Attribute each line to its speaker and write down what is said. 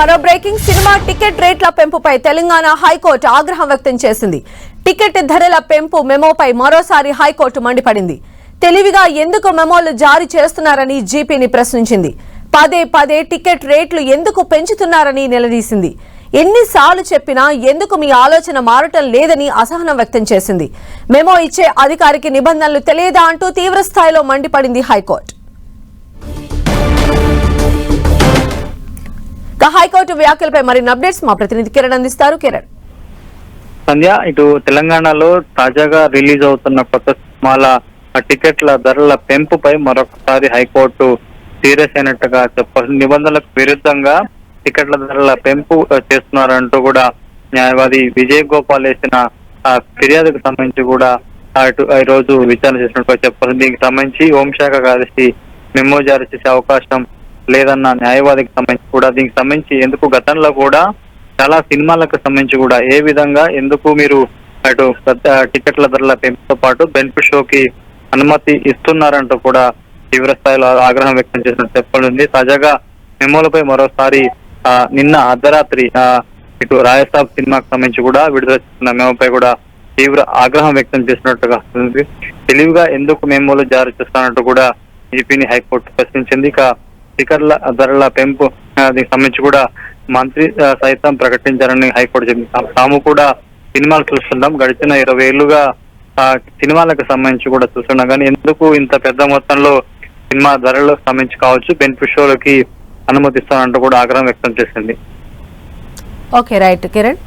Speaker 1: మరో breaking cinema ticket రేట్ల పెంపుపై Telangana high court ఆగ్రహం వ్యక్తం చేసింది. టికెట్ ధరల పెంపు మెమోపై మరోసారి హైకోర్టు మండిపడింది. తెలివిగా ఎందుకు మెమోలు జారీ చేస్తున్నారని జీపీని ప్రశ్నించింది. పదే పదే టికెట్ రేట్లు ఎందుకు పెంచుతున్నారని నిలదీసింది. ఎన్నిసార్లు చెప్పినా ఎందుకు మీ ఆలోచన మారటం లేదని అసహనం వ్యక్తం చేసింది. మెమో ఇచ్చే అధికారికి నిబంధనలు తెలియదా అంటూ తీవ్ర స్థాయిలో మండిపడింది హైకోర్టు. హైకోర్టు వ్యాఖ్యలపై మరిన్ని అప్డేట్స్ మా ప్రతినిధి కిరణ్ అందిస్తారు. కిరణ్.
Speaker 2: సంధ్య, ఇటు తెలంగాణలో తాజాగా రిలీజ్ అవుతున్న కొత్త సినిమాల టికెట్ల ధరల పెంపుపై మరొకసారి హైకోర్టు సీరియస్ అయినట్టుగా చెప్పారు. నిబంధనలకు విరుద్ధంగా టికెట్ల ధరల పెంపు చేస్తున్నారంటూ కూడా న్యాయవాది విజయ్ గోపాల్ వేసిన ఫిర్యాదుకు సంబంధించి కూడా ఈ రోజు విచారణ చేసినట్టుగా చెప్పారు. దీనికి సంబంధించి హోంశాఖ కార్యదర్శి మెమో జారీ చేసే అవకాశం లేదన్న న్యాయవాదికి సంబంధించి కూడా దీనికి సంబంధించి ఎందుకు గతంలో కూడా చాలా సినిమాలకు సంబంధించి కూడా ఏ విధంగా ఎందుకు మీరు అటు టికెట్ల ధరల పెంపుతో పాటు బెనిఫిట్ షోకి అనుమతి ఇస్తున్నారంటూ కూడా తీవ్ర స్థాయిలో ఆగ్రహం వ్యక్తం చేసినట్టు చెప్పనుంది. తాజాగా మెమోలపై మరోసారి నిన్న అర్ధరాత్రి ఇటు రాయసాబ్ సినిమాకు సంబంధించి కూడా విడుదల చేస్తున్న మెమోపై కూడా తీవ్ర ఆగ్రహం వ్యక్తం చేసినట్టుగా ఉంది. తెలివిగా ఎందుకు మెమోలు జారీ చేస్తున్నట్టు కూడా జీపీని హైకోర్టు ప్రశ్నించింది. ఇక టికెట్ల ధరల పెంపు దీనికి సంబంధించి కూడా మంత్రి సైతం ప్రకటించారని హైకోర్టు చెప్పింది. తాము కూడా సినిమాలు చూస్తున్నాం, గడిచిన 20 ఏళ్లుగా సినిమాలకు సంబంధించి కూడా చూస్తున్నాం, కానీ ఎందుకు ఇంత పెద్ద మొత్తంలో సినిమా ధరలకు సంబంధించి కావచ్చు బెనిఫిట్ షోలకి అనుమతిస్తానంటూ కూడా ఆగ్రహం వ్యక్తం చేసింది.
Speaker 1: Okay, right Kiran.